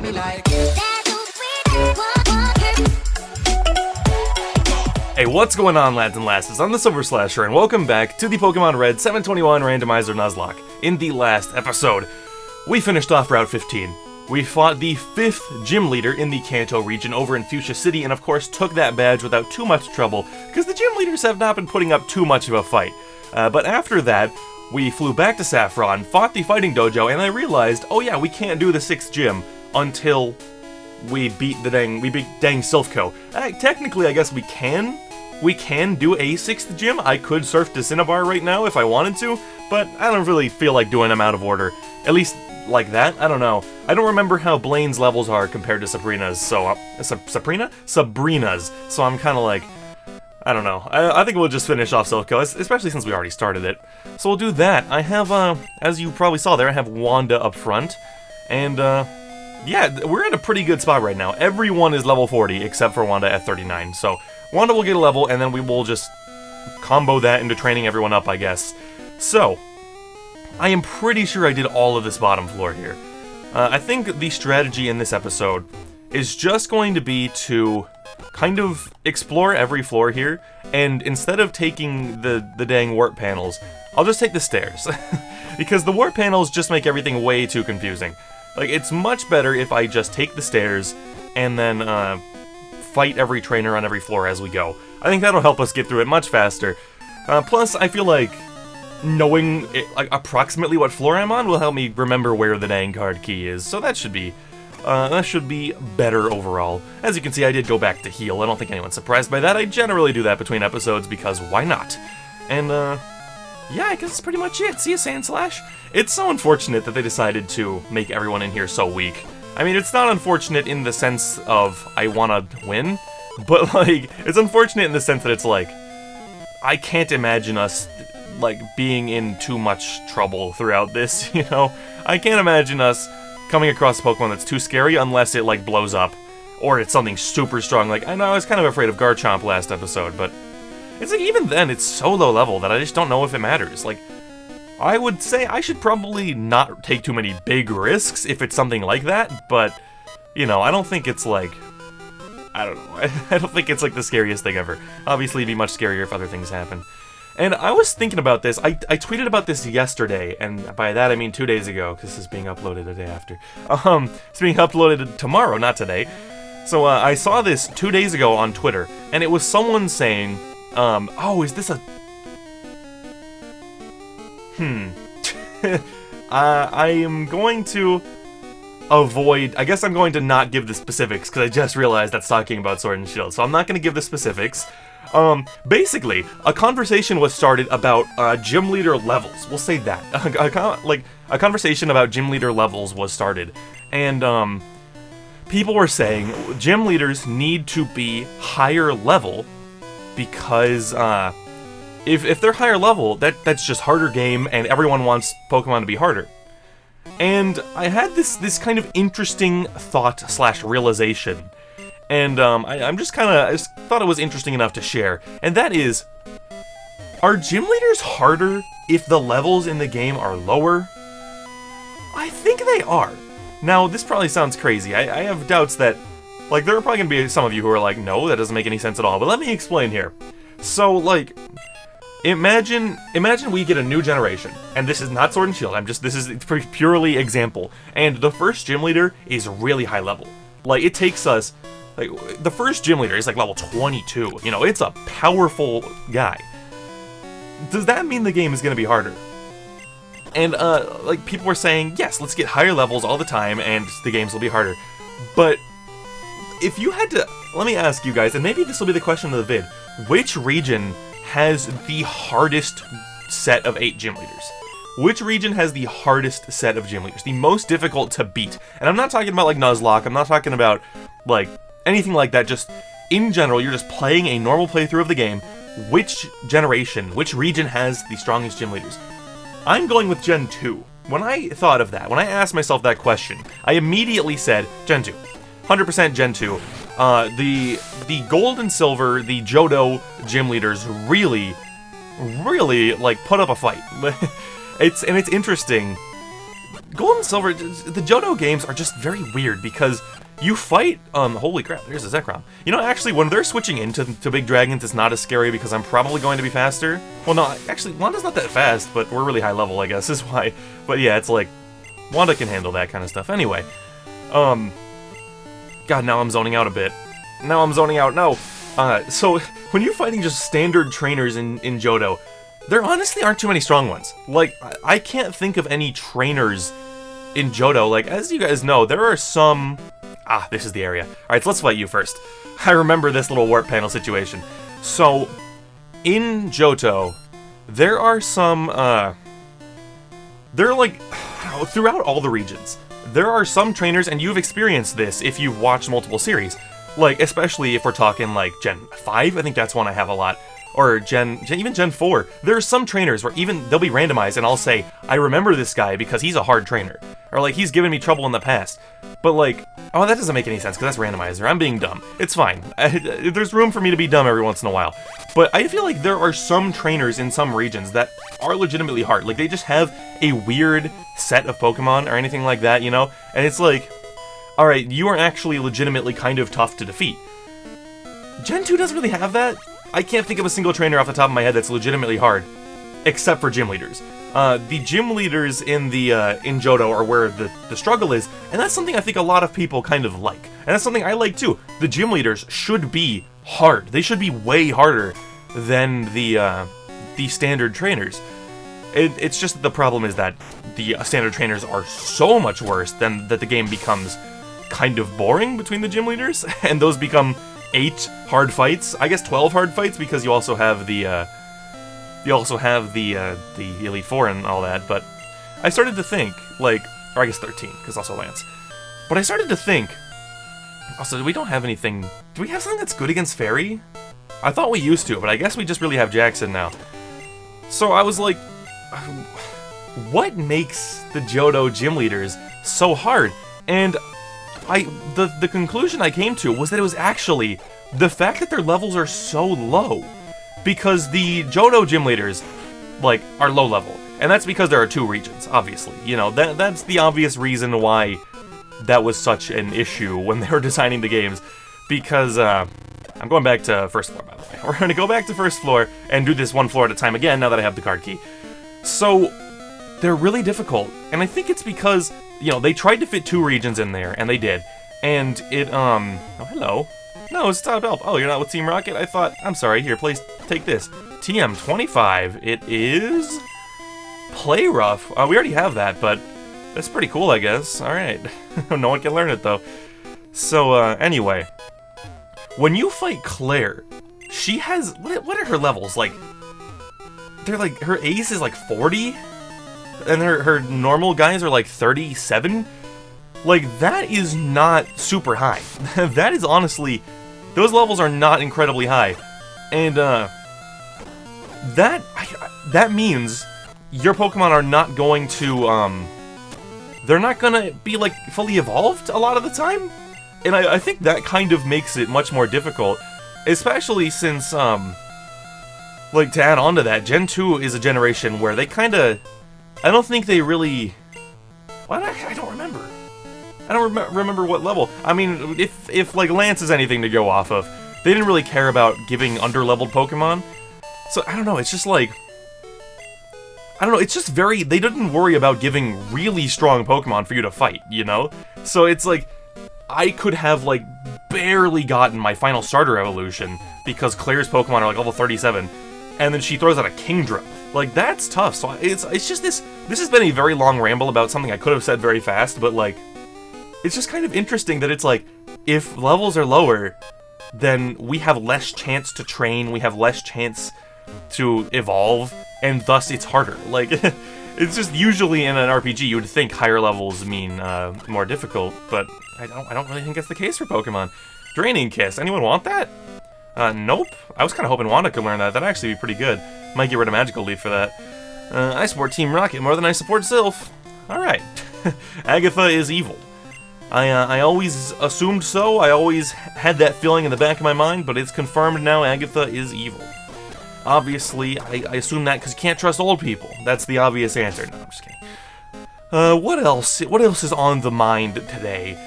me like. Hey, what's going on, lads and lasses? I'm TheSilverSlasher, and welcome back to the Pokémon Red 721 Randomizer Nuzlocke. In the last episode, we finished off Route 15. We fought the 5th gym leader in the Kanto region over in Fuchsia City, and of course took that badge without too much trouble, because the gym leaders have not been putting up too much of a fight. But after that, we flew back to Saffron, fought the fighting dojo, and I realized, oh yeah, we can't do the 6th gym until we beat dang Silphco. Technically, I guess we can. We can do a 6th gym. I could surf to Cinnabar right now if I wanted to, but I don't really feel like doing them out of order. At least like that, I don't know. I don't remember how Blaine's levels are compared to Sabrina's, so... Sabrina's, so I'm kinda like... I don't know. I think we'll just finish off Silphco, especially since we already started it. So we'll do that. I have, as you probably saw there, I have Wanda up front, and, yeah, we're in a pretty good spot right now. Everyone is level 40, except for Wanda at 39, so... Wanda will get a level, and then we will just combo that into training everyone up, I guess. So, I am pretty sure I did all of this bottom floor here. I think the strategy in this episode is just going to be to kind of explore every floor here, and instead of taking the dang warp panels, I'll just take the stairs. Because the warp panels just make everything way too confusing. Like, it's much better if I just take the stairs, and then, fight every trainer on every floor as we go. I think that'll help us get through it much faster. Plus, I feel like knowing approximately what floor I'm on will help me remember where the dang card key is, so that should be better overall. As you can see, I did go back to heal. I don't think anyone's surprised by that. I generally do that between episodes because why not? And, yeah, I guess that's pretty much it. See ya, Sandslash? It's so unfortunate that they decided to make everyone in here so weak. I mean, it's not unfortunate in the sense of I wanna win, but, like, it's unfortunate in the sense that it's like, I can't imagine us, like, being in too much trouble throughout this, you know? I can't imagine us coming across a Pokemon that's too scary unless it, like, blows up, or it's something super strong. Like, I know I was kind of afraid of Garchomp last episode, but it's like, even then, it's so low level that I just don't know if it matters. Like, I would say I should probably not take too many big risks if it's something like that, but, you know, I don't think it's like, I don't know, I don't think it's like the scariest thing ever. Obviously, it'd be much scarier if other things happen. And I was thinking about this, I tweeted about this yesterday, and by that I mean 2 days ago, because this is being uploaded a day after. It's being uploaded tomorrow, not today. So, I saw this 2 days ago on Twitter, and it was someone saying, oh, is this a... I am going to avoid... I guess I'm going to not give the specifics, because I just realized that's talking about Sword and Shield, so I'm not going to give the specifics. Basically, a conversation was started about, gym leader levels. We'll say that. A conversation about gym leader levels was started, and, people were saying gym leaders need to be higher level, because, If they're higher level, that's just harder game, and everyone wants Pokemon to be harder. And I had this kind of interesting thought/realization, and I just thought it was interesting enough to share, and that is, are gym leaders harder if the levels in the game are lower? I think they are. Now, this probably sounds crazy. I have doubts that, like, there are probably gonna be some of you who are like, no, that doesn't make any sense at all, but let me explain here. So, like... Imagine we get a new generation, and this is not Sword and Shield, this is purely example, and the first gym leader is really high level. Like, it takes us, like, the first gym leader is like level 22, you know, it's a powerful guy. Does that mean the game is gonna be harder? And, like, people were saying, yes, let's get higher levels all the time, and the games will be harder. But, if you had to, let me ask you guys, and maybe this will be the question of the vid, which region has the hardest set of 8 gym leaders? Which region has the hardest set of gym leaders? The most difficult to beat? And I'm not talking about, like, Nuzlocke, I'm not talking about, like, anything like that, just, in general, you're just playing a normal playthrough of the game, which generation, which region has the strongest gym leaders? I'm going with Gen 2. When I thought of that, when I asked myself that question, I immediately said, Gen 2. 100% Gen 2. The gold and silver, the Johto gym leaders really, like, put up a fight. It's interesting Gold and Silver, the Johto games are just very weird because you fight, holy crap, there's a Zekrom. You know, actually, when they're switching into big dragons, it's not as scary because I'm probably going to be faster. Well, no, actually, Wanda's not that fast, but we're really high level, I guess, is why. But yeah, it's like, Wanda can handle that kind of stuff. Anyway, God, now I'm zoning out a bit. Now I'm zoning out, no. So, when you're fighting just standard trainers in Johto, there honestly aren't too many strong ones. Like, I can't think of any trainers in Johto. Like, as you guys know, there are some... Ah, this is the area. Alright, so let's fight you first. I remember this little warp panel situation. So, in Johto, there are some, they're like, throughout all the regions, there are some trainers, and you've experienced this if you've watched multiple series. Like, especially if we're talking, like, Gen 5, I think that's one I have a lot. Or even Gen 4. There are some trainers where even, they'll be randomized, and I'll say, I remember this guy because he's a hard trainer. Or, like, he's given me trouble in the past. But, like, oh, that doesn't make any sense, because that's randomizer. I'm being dumb. It's fine. There's room for me to be dumb every once in a while. But I feel like there are some trainers in some regions that are legitimately hard. Like, they just have a weird set of Pokemon or anything like that, you know? And it's like, alright, you are actually legitimately kind of tough to defeat. Gen 2 doesn't really have that. I can't think of a single trainer off the top of my head that's legitimately hard, except for gym leaders. The gym leaders in Johto are where the struggle is, and that's something I think a lot of people kind of like. And that's something I like too. The gym leaders should be hard. They should be way harder than the standard trainers. It's just that the problem is that the standard trainers are so much worse than that the game becomes kind of boring between the gym leaders, and those become 8 hard fights. I guess 12 hard fights because you also have the Elite Four and all that. But I started to think, like, or I guess 13 because also Lance. But I started to think, also, we don't have anything. Do we have something that's good against Fairy? I thought we used to, but I guess we just really have Jackson now. So I was like, what makes the Johto gym leaders so hard? And the conclusion I came to was that it was actually the fact that their levels are so low. Because the Johto gym leaders, like, are low level. And that's because there are 2 regions, obviously. You know, that's the obvious reason why that was such an issue when they were designing the games. Because, I'm going back to first floor, by the way. We're gonna go back to first floor and do this one floor at a time again, now that I have the card key. So, they're really difficult. And I think it's because, you know, they tried to fit 2 regions in there, and they did. And it, oh, hello. No, it's Top Help. Oh, you're not with Team Rocket? I thought, I'm sorry, here, please take this. TM25. It is Play Rough. We already have that, but that's pretty cool, I guess. Alright. No one can learn it, though. So, anyway. When you fight Claire, she has, what are her levels? Like, they're like, her ace is like 40? And her normal guys are like 37? Like, that is not super high. That is honestly, those levels are not incredibly high. And, that means your Pokemon are not going to, they're not gonna be, like, fully evolved a lot of the time? And I think that kind of makes it much more difficult, especially since, like, to add on to that, Gen 2 is a generation where they kinda, I don't think they really, well, I don't remember. I don't remember what level. I mean, if like Lance is anything to go off of, they didn't really care about giving under-leveled Pokemon. So I don't know, it's just like, I don't know, it's just very, they didn't worry about giving really strong Pokemon for you to fight, you know? So it's like, I could have like barely gotten my final starter evolution because Claire's Pokemon are like level 37, and then she throws out a Kingdra. Like, that's tough. So it's just this has been a very long ramble about something I could have said very fast, but like, it's just kind of interesting that it's like, if levels are lower, then we have less chance to train, we have less chance to evolve, and thus it's harder. Like, it's just usually in an RPG you would think higher levels mean more difficult, but I don't really think that's the case for Pokemon. Draining Kiss, anyone want that? Nope. I was kind of hoping Wanda could learn that. That'd actually be pretty good. Might get rid of Magical Leaf for that. I support Team Rocket more than I support Sylph. Alright. Agatha is evil. I always assumed so. I always had that feeling in the back of my mind, but it's confirmed now Agatha is evil. Obviously, I assume that because you can't trust old people. That's the obvious answer. No, I'm just kidding. What else? What else is on the mind today?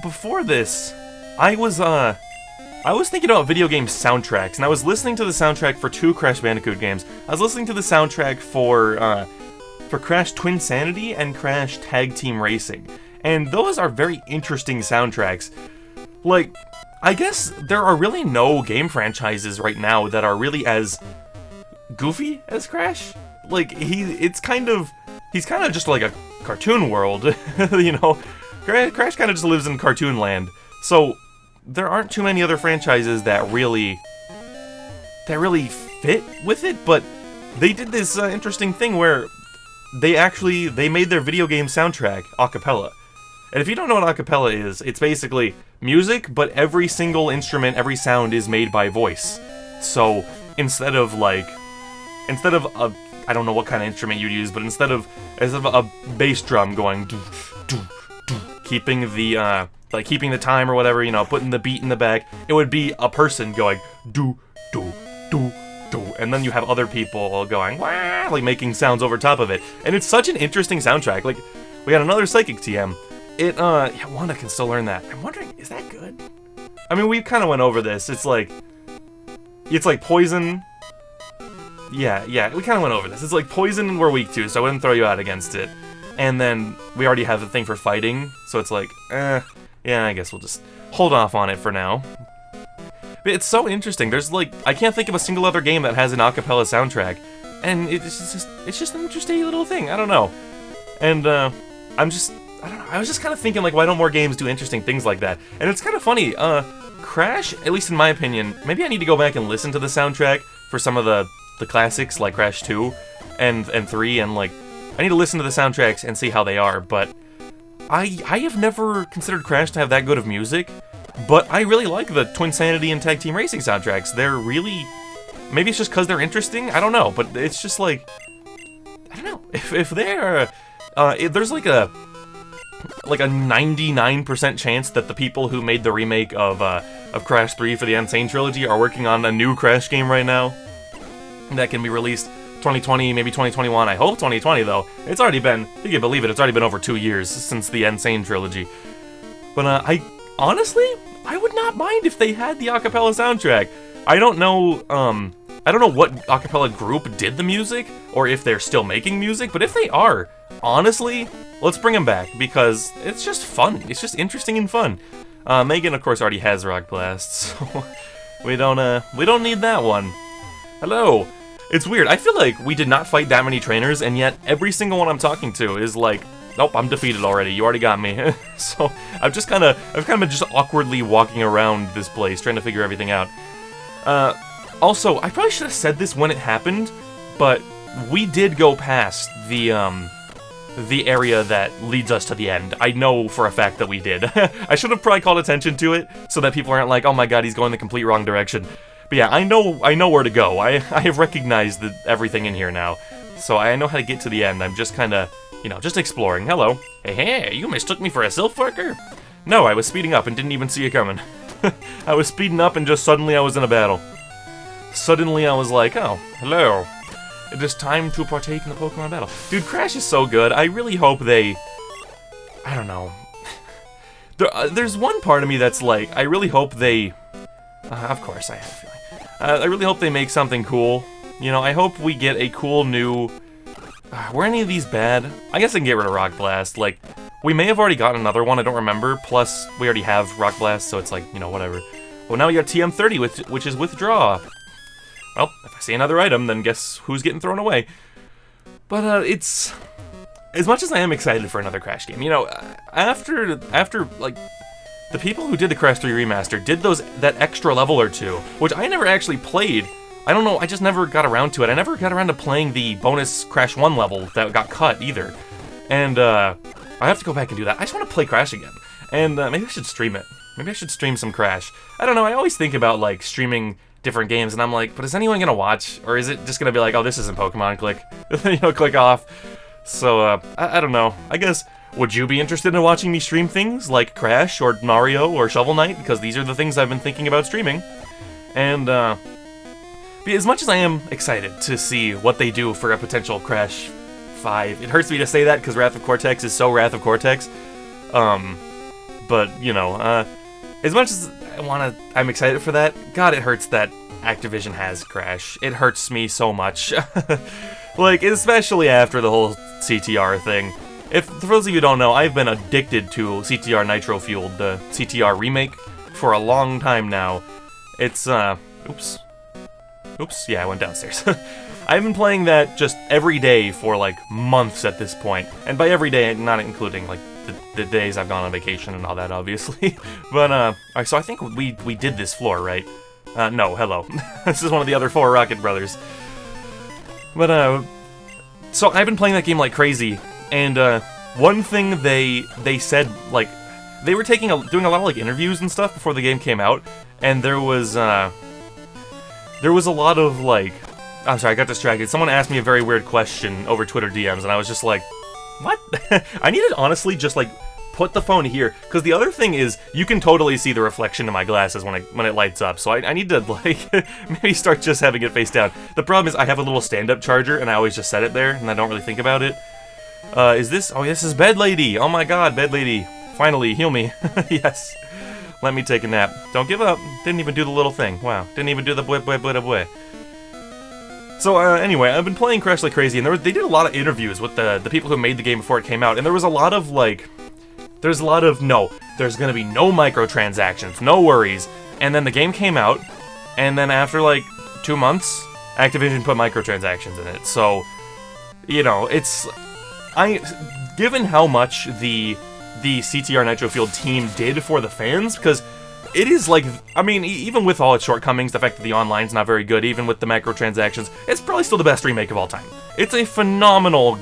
Before this, I was thinking about video game soundtracks, and I was listening to the soundtrack for 2 Crash Bandicoot games. I was listening to the soundtrack for Crash Twinsanity and Crash Tag Team Racing, and those are very interesting soundtracks. Like, I guess there are really no game franchises right now that are really as goofy as Crash. Like, he's kind of just like a cartoon world, you know? Crash kind of just lives in cartoon land, so there aren't too many other franchises that really fit with it, but they did this interesting thing where they made their video game soundtrack a cappella. And if you don't know what a cappella is, it's basically music, but every single instrument, every sound is made by voice. So instead of a, I don't know what kind of instrument you'd use, but instead of a bass drum going doo, doo, doo, keeping the time or whatever, you know, putting the beat in the back, it would be a person going do do do do, and then you have other people going wah, like making sounds over top of it. And it's such an interesting soundtrack. Like, we got another Psychic TM. Yeah, Wanda can still learn that. I'm wondering, is that good? I mean, we kind of went over this. It's like Poison. Yeah, we kind of went over this. It's like Poison we're weak to, so I wouldn't throw you out against it. And then we already have the thing for fighting, so it's like, yeah, I guess we'll just hold off on it for now. But it's so interesting. There's like, I can't think of a single other game that has an a cappella soundtrack, and it's just an interesting little thing. I don't know. And I don't know. I was just kind of thinking, like, why don't more games do interesting things like that? And it's kind of funny. Crash, at least in my opinion, maybe I need to go back and listen to the soundtrack for some of the classics like Crash 2 and 3, and like, I need to listen to the soundtracks and see how they are, but I have never considered Crash to have that good of music, but I really like the Twinsanity and Tag Team Racing soundtracks. They're really, maybe it's just because they're interesting, I don't know, but it's just like, I don't know, if they're, there's like a 99% chance that the people who made the remake of Crash 3 for the Insane Trilogy are working on a new Crash game right now that can be released 2020, maybe 2021. I hope 2020, though. It's already been, if you can believe it, it's already been over 2 years since the Insane Trilogy. But I honestly would not mind if they had the acapella soundtrack. I don't know what acapella group did the music, or if they're still making music, but if they are, honestly, let's bring them back, because it's just fun. It's just interesting and fun. Megan, of course, already has Rock Blast, so we don't need that one. Hello. It's weird. I feel like we did not fight that many trainers, and yet every single one I'm talking to is like, nope, I'm defeated already. You already got me. So I've kind of been just awkwardly walking around this place trying to figure everything out. Also, I probably should have said this when it happened, but we did go past the area that leads us to the end. I know for a fact that we did. I should have probably called attention to it so that people aren't like, oh my god, he's going the complete wrong direction. But yeah, I know where to go. I have recognized everything in here now, so I know how to get to the end. I'm just kind of, you know, just exploring. Hello. Hey, you mistook me for a Sylph worker? No, I was speeding up and didn't even see it coming. I was speeding up and just suddenly I was in a battle. Suddenly I was like, oh, hello. It is time to partake in the Pokemon battle. Dude, Crash is so good. I really hope they, I don't know. There's one part of me that's like, I really hope they, of course I have a feeling. I really hope they make something cool. You know, I hope we get a cool new... were any of these bad? I guess I can get rid of Rock Blast. Like, we may have already gotten another one, I don't remember. Plus, we already have Rock Blast, so it's like, you know, whatever. Well, now we got TM30, which is Withdraw. Well, if I see another item, then guess who's getting thrown away. But, it's... As much as I am excited for another Crash game, you know, after like... The people who did the Crash 3 remaster did that extra level or two, which I never actually played. I don't know, I just never got around to it. I never got around to playing the bonus Crash 1 level that got cut either. And I have to go back and do that. I just want to play Crash again. And maybe I should stream it. Maybe I should stream some Crash. I don't know, I always think about like streaming different games and I'm like, but is anyone gonna watch? Or is it just gonna be like, oh, this isn't Pokemon, click. You know, click off. So, I don't know. I guess... Would you be interested in watching me stream things like Crash or Mario or Shovel Knight? Because these are the things I've been thinking about streaming. And, but as much as I am excited to see what they do for a potential Crash 5. It hurts me to say that because Wrath of Cortex is so Wrath of Cortex. But, you know, as much as I'm excited for that, God, it hurts that Activision has Crash. It hurts me so much. Like, especially after the whole CTR thing. For those of you who don't know, I've been addicted to CTR Nitro Fueled, the CTR remake, for a long time now. It's, oops, yeah, I went downstairs. I've been playing that just every day for, like, months at this point. And by every day, not including, like, the days I've gone on vacation and all that, obviously. But, alright, so I think we did this floor, right? No, hello. This is one of the other 4 Rocket Brothers. But, so I've been playing that game like crazy, and, one thing they said, like, they were doing a lot of, like, interviews and stuff before the game came out, and there was a lot of, like, I'm sorry, I got distracted. Someone asked me a very weird question over Twitter DMs, and I was just like, what? I need to honestly just, like, put the phone here, because the other thing is, you can totally see the reflection in my glasses when it lights up, so I need to, like, maybe start just having it face down. The problem is, I have a little stand-up charger, and I always just set it there, and I don't really think about it. Is this? Oh, this is Bed Lady! Oh my god, Bed Lady! Finally, heal me. Yes. Let me take a nap. Don't give up. Didn't even do the little thing. Wow. Didn't even do the bweh bweh bweh bweh. So, anyway, I've been playing Crash like crazy, and they did a lot of interviews with the people who made the game before it came out, and there was a lot of, like, no, there's gonna be no microtransactions, no worries. And then the game came out, and then after, like, 2 months, Activision put microtransactions in it. So, you know, given how much the CTR Nitro Fueled team did for the fans, because it is, like, I mean, even with all its shortcomings, the fact that the online's not very good, even with the microtransactions, it's probably still the best remake of all time. It's a phenomenal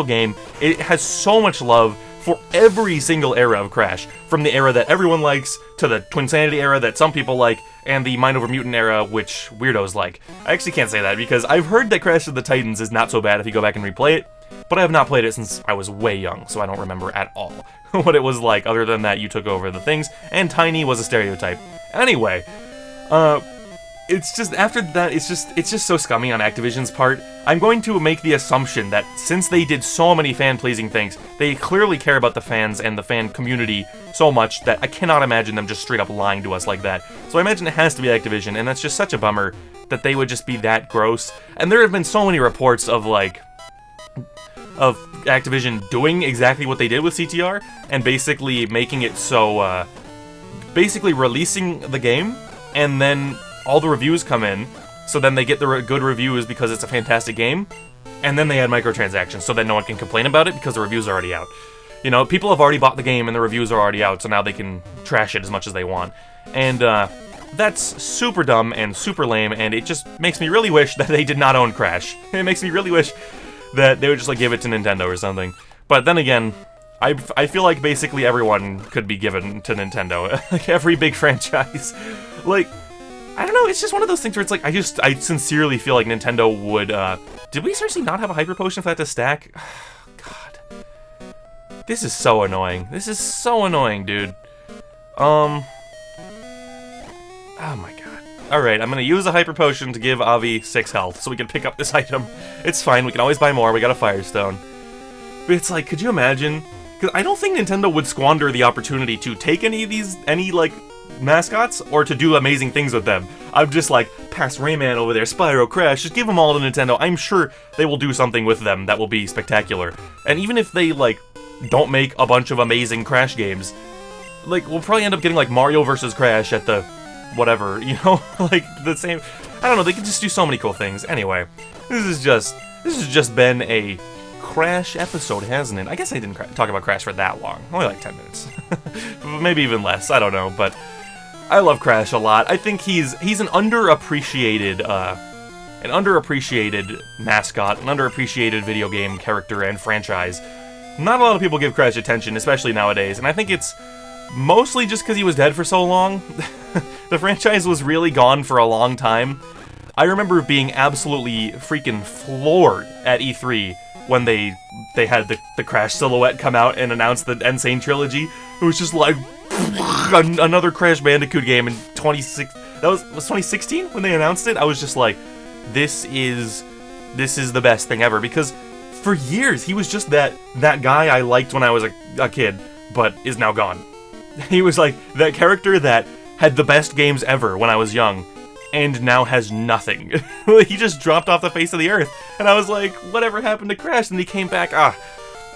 game. It has so much love for every single era of Crash, from the era that everyone likes, to the Twinsanity era that some people like, and the Mind Over Mutant era, which weirdos like. I actually can't say that, because I've heard that Crash of the Titans is not so bad if you go back and replay it, but I have not played it since I was way young, so I don't remember at all what it was like, other than that you took over the things, and Tiny was a stereotype. Anyway, it's just, after that, it's just so scummy on Activision's part. I'm going to make the assumption that since they did so many fan-pleasing things, they clearly care about the fans and the fan community so much that I cannot imagine them just straight up lying to us like that. So I imagine it has to be Activision, and that's just such a bummer that they would just be that gross. And there have been so many reports of, like, of Activision doing exactly what they did with CTR, and basically making it so, basically releasing the game, and then all the reviews come in, so then they get the good reviews because it's a fantastic game, and then they add microtransactions so that no one can complain about it because the reviews are already out. You know, people have already bought the game and the reviews are already out, so now they can trash it as much as they want. And, that's super dumb and super lame, and it just makes me really wish that they did not own Crash. It makes me really wish that they would just, like, give it to Nintendo or something. But then again, I feel like basically everyone could be given to Nintendo. Like, every big franchise. Like, I don't know, it's just one of those things where it's like, I sincerely feel like Nintendo would, did we seriously not have a Hyper Potion for that to stack? God. This is so annoying. This is so annoying, dude. Oh my god. Alright, I'm gonna use a Hyper Potion to give Avi 6 health, so we can pick up this item. It's fine, we can always buy more, we got a Firestone. But it's like, could you imagine? Because I don't think Nintendo would squander the opportunity to take any, like, mascots, or to do amazing things with them. I'm just like, pass Rayman over there, Spyro, Crash, just give them all to Nintendo. I'm sure they will do something with them that will be spectacular. And even if they, like, don't make a bunch of amazing Crash games, like, we'll probably end up getting, like, Mario vs. Crash at the whatever, you know? Like, the same, I don't know, they can just do so many cool things. Anyway, this has just been a Crash episode, hasn't it? I guess I didn't talk about Crash for that long. Only like 10 minutes. Maybe even less, I don't know, but I love Crash a lot. I think he's an underappreciated mascot, an underappreciated video game character and franchise. Not a lot of people give Crash attention, especially nowadays, and I think it's mostly just because he was dead for so long. The franchise was really gone for a long time. I remember being absolutely freaking floored at E3 when they had the Crash silhouette come out and announce the Insane Trilogy. It was just like, another Crash Bandicoot game in 2016 when they announced it. I was just like, this is the best thing ever, because For years, he was just that guy I liked when I was a kid, but is now gone. He was like that character that had the best games ever when I was young, and now has nothing. He just dropped off the face of the earth, and I was like, whatever happened to Crash? And he came back.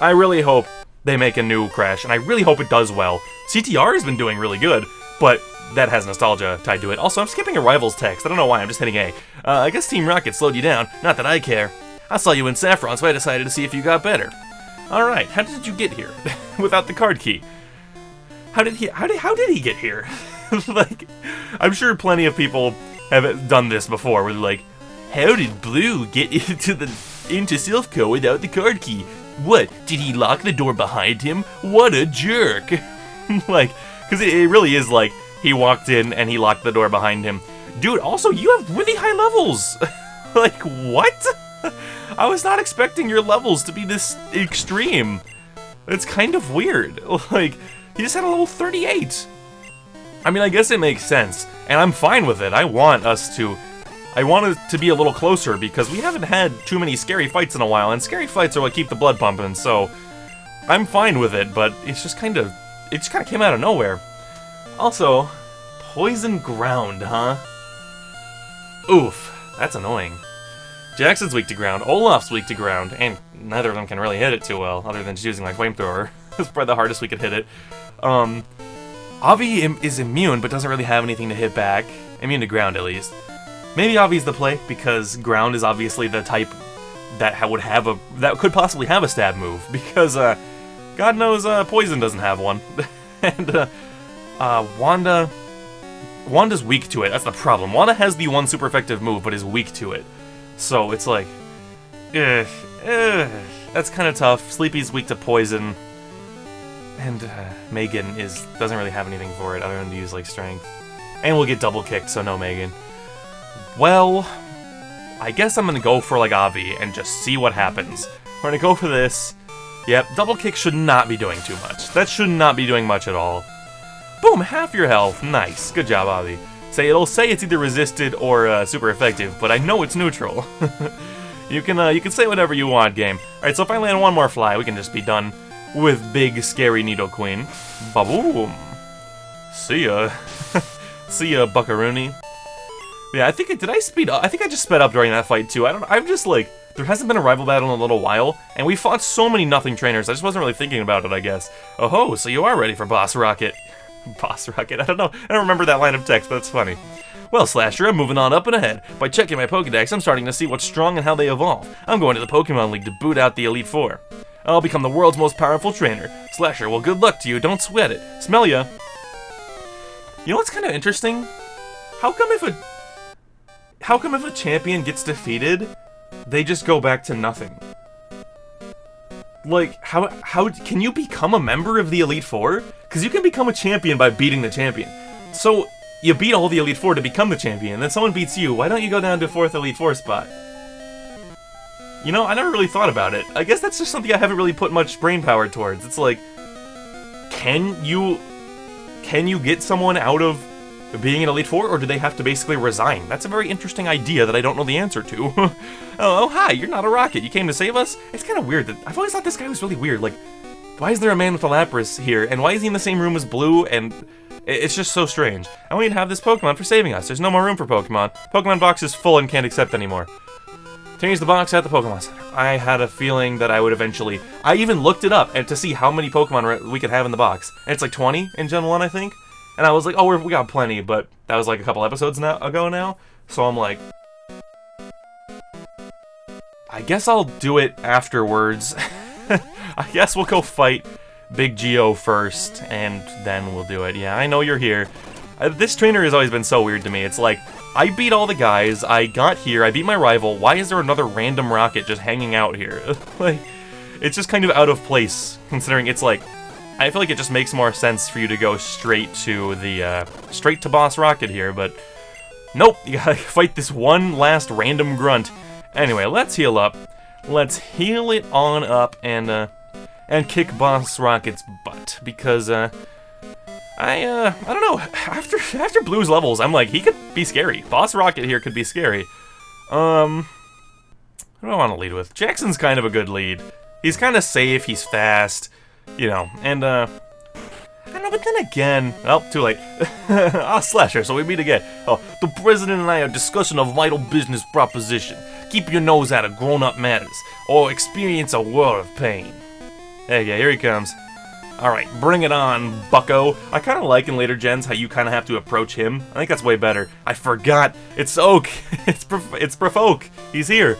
I really hope they make a new Crash, and I really hope it does well. CTR has been doing really good, but that has nostalgia tied to it. Also, I'm skipping a Rivals text. I don't know why, I'm just hitting A. I guess Team Rocket slowed you down. Not that I care. I saw you in Saffron, so I decided to see if you got better. Alright, how did you get here? Without the card key. How did he get here? Like, I'm sure plenty of people have done this before, where they're like, how did Blue get into Silphco without the card key? What, did he lock the door behind him? What a jerk! Like, because it really is like, he walked in and he locked the door behind him. Dude, also, you have really high levels! Like, what? I was not expecting your levels to be this extreme. It's kind of weird. Like, he just had a level 38. I mean, I guess it makes sense, and I'm fine with it. I want it to be a little closer, because we haven't had too many scary fights in a while, and scary fights are what keep the blood pumping, so I'm fine with it, but it just kind of came out of nowhere. Also, poison ground, huh? Oof, that's annoying. Jackson's weak to ground, Olaf's weak to ground, and neither of them can really hit it too well, other than just using my flamethrower. It's probably the hardest we could hit it. Avi is immune, but doesn't really have anything to hit back. Immune to ground, at least. Maybe Avi's the play, because ground is obviously the type that could possibly have a stab move, because, God knows, poison doesn't have one. And, Wanda's weak to it, that's the problem. Wanda has the one super effective move, but is weak to it. So, it's like, that's kind of tough. Sleepy's weak to poison. And Megan doesn't really have anything for it other than to use like strength. And we'll get double kicked, so no Megan. Well, I guess I'm gonna go for like Avi and just see what happens. We're gonna go for this. Yep, double kick should not be doing too much. That should not be doing much at all. Boom, half your health. Nice. Good job, Avi. It'll say it's either resisted or super effective, but I know it's neutral. You can say whatever you want, game. Alright, so if I land one more fly, we can just be done with big, scary Needle Queen. Ba-boom. See ya. See ya, Buckaroony. Yeah, I think I just sped up during that fight, too. I'm just like, there hasn't been a rival battle in a little while, and we fought so many nothing trainers, I just wasn't really thinking about it, I guess. Oh ho, so you are ready for Boss Rocket. Boss Rocket, I don't know. I don't remember that line of text, but it's funny. Well, Slasher, I'm moving on up and ahead. By checking my Pokedex, I'm starting to see what's strong and how they evolve. I'm going to the Pokemon League to boot out the Elite Four. I'll become the world's most powerful trainer. Slasher, well, good luck to you. Don't sweat it. Smell ya. You know what's kind of interesting? How come if a champion gets defeated, they just go back to nothing? Like, how can you become a member of the Elite Four? Because you can become a champion by beating the champion. So, you beat all the Elite Four to become the champion, then someone beats you. Why don't you go down to 4th Elite Four spot? You know, I never really thought about it. I guess that's just something I haven't really put much brain power towards. It's like, can you get someone out of being an Elite Four, or do they have to basically resign? That's a very interesting idea that I don't know the answer to. Oh, hi, you're not a rocket. You came to save us? It's kind of weird that I've always thought this guy was really weird. Like, why is there a man with a Lapras here, and why is he in the same room as Blue? And it's just so strange. I want you to have this Pokemon for saving us. There's no more room for Pokemon. Pokemon box is full and can't accept anymore. Change the box at the Pokemon Center. I had a feeling that I would eventually... I even looked it up to see how many Pokemon we could have in the box. And it's like 20 in Gen 1, I think. And I was like, oh, we got plenty, but that was like a couple episodes ago now. So I'm like... I guess I'll do it afterwards. I guess we'll go fight Big Geo first, and then we'll do it. Yeah, I know you're here. This trainer has always been so weird to me. It's like, I beat all the guys, I got here, I beat my rival, why is there another random rocket just hanging out here? Like, it's just kind of out of place, considering it's like, I feel like it just makes more sense for you to go straight to Boss Rocket here, but nope, you gotta fight this one last random grunt. Anyway, let's heal up. Let's heal it on up and kick Boss Rocket's butt, because, I don't know, after Blue's levels, I'm like, he could be scary. Boss Rocket here could be scary. Who do I want to lead with? Jackson's kind of a good lead. He's kind of safe, he's fast, you know, and, I don't know, but then again... Oh, too late. Slasher, so we meet again. Oh, the president and I are discussing a vital business proposition. Keep your nose out of grown-up matters, or experience a world of pain. Hey, yeah, here he comes. Alright, bring it on, bucko. I kind of like in later gens how you kind of have to approach him. I think that's way better. I forgot. It's Oak. It's Provoke. He's here.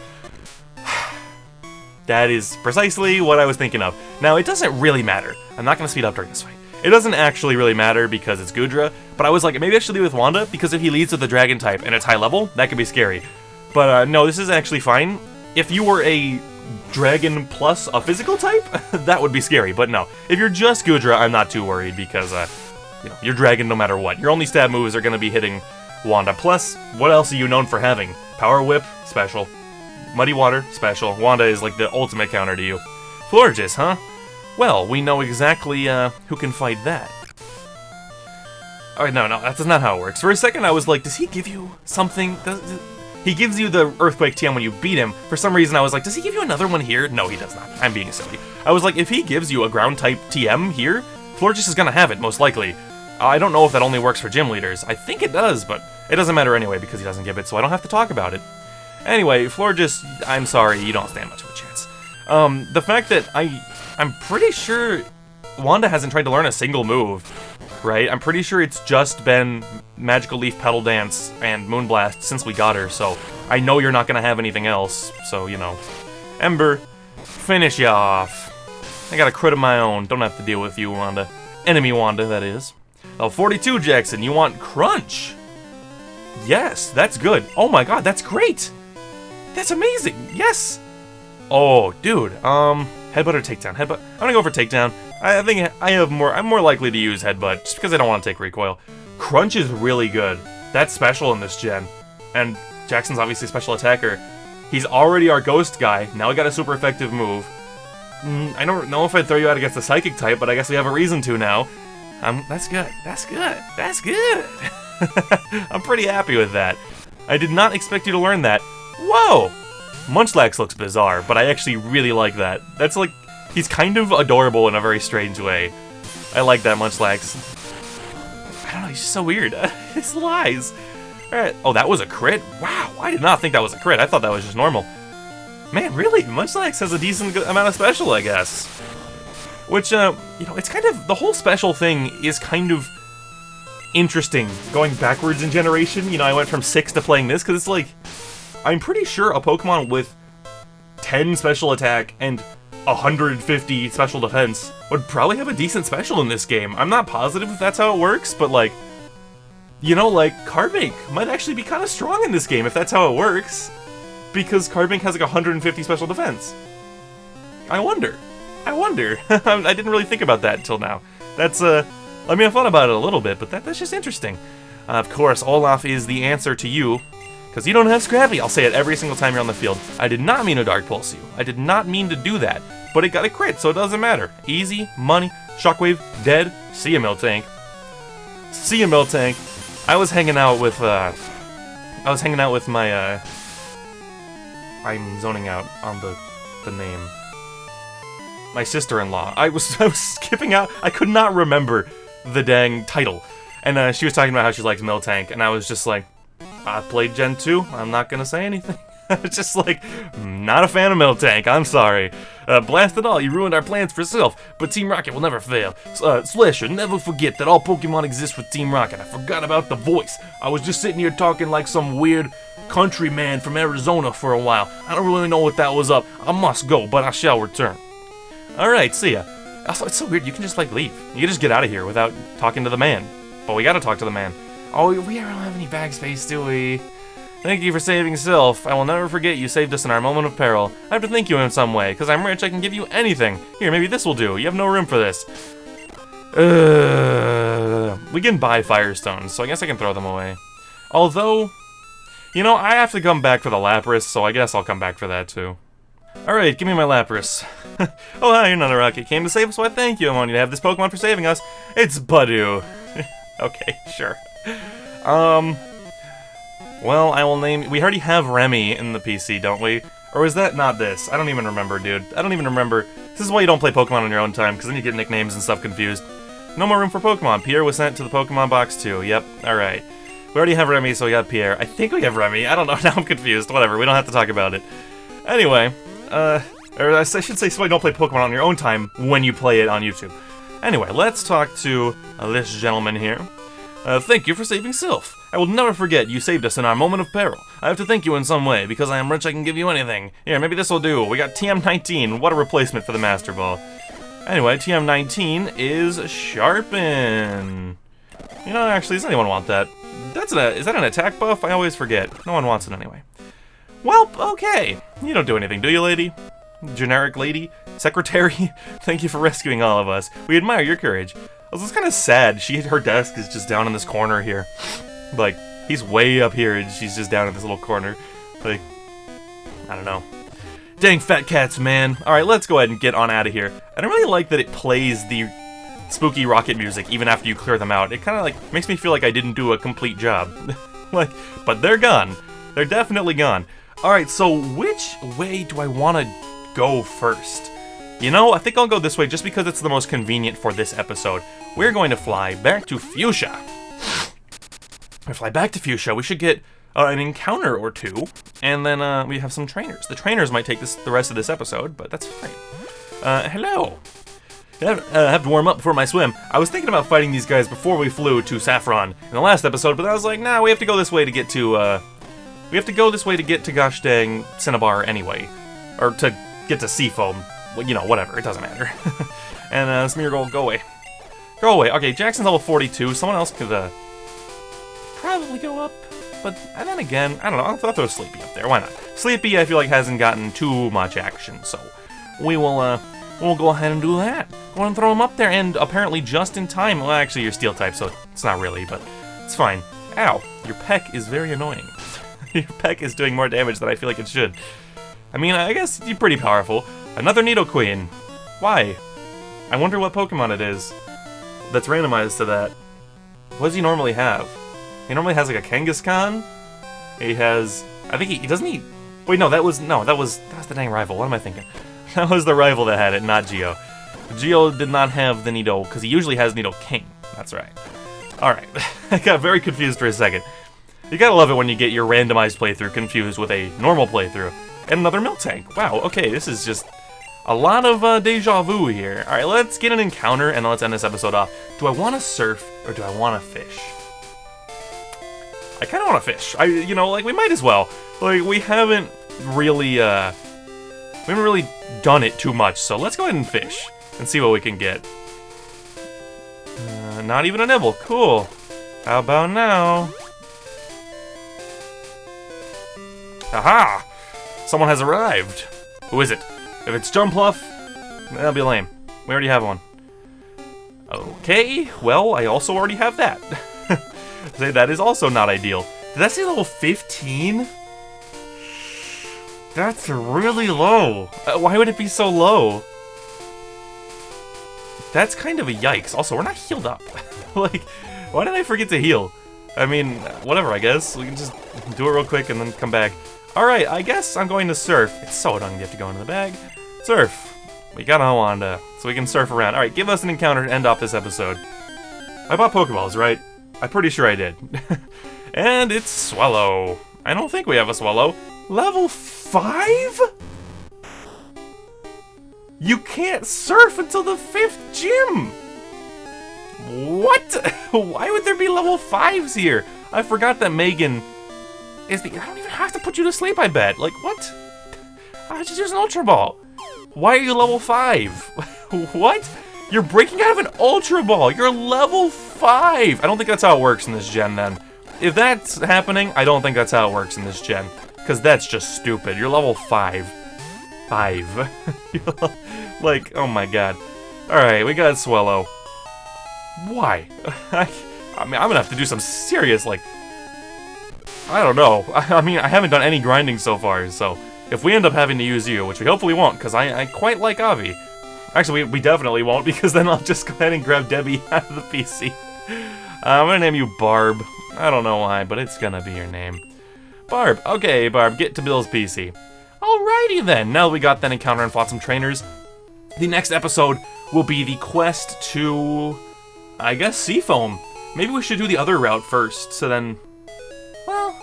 That is precisely what I was thinking of. Now, it doesn't really matter. I'm not going to speed up during this fight. It doesn't actually really matter because it's Gudra, but I was like, maybe I should lead with Wanda, because if he leads with the dragon type and it's high level, that could be scary. But no, this is actually fine. If you were a dragon plus a physical type, that would be scary, but no. If you're just Gudra, I'm not too worried because, you know, you're dragon no matter what. Your only stab moves are going to be hitting Wanda. Plus, what else are you known for having? Power Whip, special. Muddy Water, special. Wanda is like the ultimate counter to you. Florges, huh? Well, we know exactly, who can fight that. Alright, no, that's not how it works. For a second I was like, does he give you something? He gives you the Earthquake TM when you beat him. For some reason I was like, does he give you another one here? No, he does not. I'm being silly. I was like, if he gives you a ground-type TM here, Florges is gonna have it, most likely. I don't know if that only works for gym leaders. I think it does, but it doesn't matter anyway because he doesn't give it, so I don't have to talk about it. Anyway, Florges, I'm sorry, you don't stand much of a chance. The fact that I'm pretty sure Wanda hasn't tried to learn a single move, right? I'm pretty sure it's just been Magical Leaf, Petal Dance, and Moonblast since we got her, so I know you're not gonna have anything else, so, you know. Ember, finish ya off. I got a crit of my own, don't have to deal with you, Wanda. Enemy Wanda, that is. Oh, 42, Jackson, you want Crunch? Yes, that's good. Oh my god, that's great! That's amazing, yes! Oh, dude, Headbutt or Takedown? Headbutt. I'm gonna go for Takedown. I think I'm more likely to use Headbutt, just because I don't want to take Recoil. Crunch is really good. That's special in this gen. And Jackson's obviously a special attacker. He's already our Ghost guy. Now we got a super effective move. I don't know if I'd throw you out against the Psychic type, but I guess we have a reason to now. That's good. That's good. That's good. I'm pretty happy with that. I did not expect you to learn that. Whoa! Munchlax looks bizarre, but I actually really like that. That's like, he's kind of adorable in a very strange way. I like that Munchlax. I don't know, he's just so weird. His lies. Alright, oh, that was a crit? Wow, I did not think that was a crit. I thought that was just normal. Man, really? Munchlax has a decent amount of special, I guess. Which, you know, it's kind of, the whole special thing is kind of interesting, going backwards in generation. You know, I went from 6 to playing this, because it's like, I'm pretty sure a Pokemon with 10 special attack and 150 special defense would probably have a decent special in this game. I'm not positive if that's how it works, but like, you know, like, Cardbank might actually be kind of strong in this game if that's how it works. Because Cardbank has like 150 special defense. I wonder. I didn't really think about that until now. That's, I mean, I thought about it a little bit, but that's just interesting. Of course, Olaf is the answer to you. Because you don't have Scrappy. I'll say it every single time you're on the field. I did not mean to Dark Pulse you. I did not mean to do that. But it got a crit, so it doesn't matter. Easy, money, Shockwave, dead. See ya, Miltank. See ya, Miltank. I was hanging out with my, I'm zoning out on the name. My sister-in-law. I was skipping out. I could not remember the dang title. And she was talking about how she likes Miltank, and I was just like, I played Gen 2, I'm not gonna say anything. It's just like, not a fan of Miltank, I'm sorry. Blast it all, you ruined our plans for Sylph, but Team Rocket will never fail. Slasher, never forget that all Pokemon exist with Team Rocket. I forgot about the voice. I was just sitting here talking like some weird countryman from Arizona for a while. I don't really know what that was up. I must go, but I shall return. Alright, see ya. Also, it's so weird, you can just like leave. You can just get out of here without talking to the man. But we gotta talk to the man. Oh, we don't have any bag space, do we? Thank you for saving Sylph. I will never forget you saved us in our moment of peril. I have to thank you in some way, because I'm rich, I can give you anything. Here, maybe this will do. You have no room for this. We can buy Firestones, so I guess I can throw them away. Although, you know, I have to come back for the Lapras, so I guess I'll come back for that too. Alright, give me my Lapras. Oh, hi, you're not a rocket. Came to save us, why thank you. I want you to have this Pokemon for saving us. It's Budu. Okay, sure. Well, I will name... We already have Remy in the PC, don't we? Or is that not this? I don't even remember, dude. I don't even remember. This is why you don't play Pokemon on your own time, because then you get nicknames and stuff confused. No more room for Pokemon. Pierre was sent to the Pokemon box too. Yep, alright. We already have Remy, so we got Pierre. I think we have Remy. I don't know, now I'm confused. Whatever, we don't have to talk about it. Anyway, or I should say, so you don't play Pokemon on your own time when you play it on YouTube. Anyway, let's talk to this gentleman here. Thank you for saving Sylph. I will never forget you saved us in our moment of peril. I have to thank you in some way. Because I am rich, I can give you anything. Here, maybe this will do. We got TM19. What a replacement for the Master Ball. Anyway, TM19 is Sharpen. You know, actually, does anyone want that? Is that an attack buff? I always forget. No one wants it anyway. Well, okay. You don't do anything, do you, lady? Generic lady? Secretary? Thank you for rescuing all of us. We admire your courage. I was kind of sad. Her desk is just down in this corner here. Like, he's way up here and she's just down in this little corner. Like, I don't know. Dang fat cats, man. Alright, let's go ahead and get on out of here. I don't really like that it plays the spooky rocket music even after you clear them out. It kind of like makes me feel like I didn't do a complete job. Like, but they're gone. They're definitely gone. Alright, so which way do I want to go first? You know, I think I'll go this way just because it's the most convenient for this episode. We're going to fly back to Fuchsia. If we fly back to Fuchsia, we should get an encounter or two, and then we have some trainers. The trainers might take the rest of this episode, but that's fine. Hello. I have to warm up before my swim. I was thinking about fighting these guys before we flew to Saffron in the last episode, but I was like, nah, we have to go this way to get to, gosh dang Cinnabar anyway. Or to get to Seafoam. Well, you know, whatever, it doesn't matter. And, Smeargle, go away. Go away. Okay, Jackson's level 42. Someone else could, probably go up. But, and then again, I don't know, I'll throw Sleepy up there, why not? Sleepy, I feel like, hasn't gotten too much action, so we'll go ahead and do that. Go ahead and throw him up there, and apparently just in time. Well, actually, you're Steel type, so it's not really, but it's fine. Ow, your peck is very annoying. Your peck is doing more damage than I feel like it should. I mean, I guess you're pretty powerful. Another Nidoqueen. Why? I wonder what Pokemon it is that's randomized to that. What does he normally have? He normally has like a Kangaskhan. He has, I think he doesn't he. Wait, no, that was the dang rival. What am I thinking? That was the rival that had it, not Geo. Geo did not have the Nido because he usually has Nidoking. That's right. All right, I got very confused for a second. You gotta love it when you get your randomized playthrough confused with a normal playthrough. And another Miltank. Wow. Okay, this is just a lot of deja vu here. All right, let's get an encounter and let's end this episode off. Do I want to surf or do I want to fish? I kind of want to fish. You know, like, we might as well. Like, we haven't really done it too much, so let's go ahead and fish and see what we can get. Not even a nibble. Cool. How about now? Aha! Someone has arrived. Who is it? If it's Jumpluff, that'll be lame. We already have one. Okay, well, I also already have that. That is also not ideal. Did that say level 15? That's really low. Why would it be so low? That's kind of a yikes. Also, we're not healed up. Like, why did I forget to heal? I mean, whatever, I guess. We can just do it real quick and then come back. Alright, I guess I'm going to surf. It's so annoying you have to go into the bag. Surf. We got a Wanda, so we can surf around. Alright, give us an encounter to end off this episode. I bought Pokeballs, right? I'm pretty sure I did. And it's Swallow. I don't think we have a Swallow. Level 5? You can't surf until the 5th gym! What? Why would there be level 5s here? I forgot that Megan is the... I don't even have to put you to sleep, I bet. Like, what? I just use an Ultra Ball. Why are you level 5? What? You're breaking out of an Ultra Ball. You're level 5. I don't think that's how it works in this gen, then. If that's happening, I don't think that's how it works in this gen. Because that's just stupid. You're level 5. 5. Like, oh my god. Alright, we got Swallow. Why? I mean, I'm gonna have to do some serious, like... I don't know. I mean, I haven't done any grinding so far, so... If we end up having to use you, which we hopefully won't, because I quite like Avi. Actually, we definitely won't, because then I'll just go ahead and grab Debbie out of the PC. I'm gonna name you Barb. I don't know why, but it's gonna be your name. Barb. Okay, Barb, get to Bill's PC. Alright, Alrighty then, now that we got that encounter and fought some trainers, the next episode will be the quest to, I guess, Seafoam. Maybe we should do the other route first, so then, well,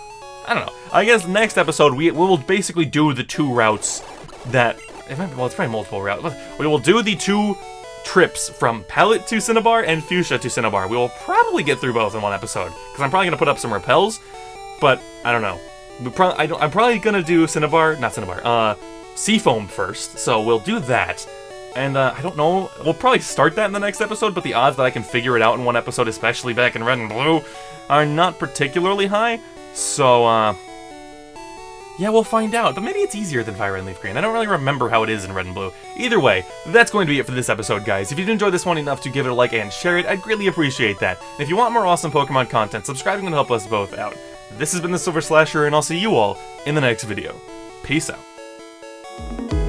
I don't know. I guess next episode we will basically do the 2 routes that, well, it's probably multiple routes. We will do the 2 trips from Pallet to Cinnabar and Fuchsia to Cinnabar. We will probably get through both in one episode, because I'm probably going to put up some repels, but I don't know. I'm probably going to do Seafoam first, so we'll do that. And I don't know, we'll probably start that in the next episode, but the odds that I can figure it out in one episode, especially back in Red and Blue, are not particularly high. So, yeah, we'll find out. But maybe it's easier than Fire and Leaf Green. I don't really remember how it is in Red and Blue. Either way, that's going to be it for this episode, guys. If you did enjoy this one enough to give it a like and share it, I'd greatly appreciate that. And if you want more awesome Pokemon content, subscribing will help us both out. This has been TheSilverSlasher, and I'll see you all in the next video. Peace out.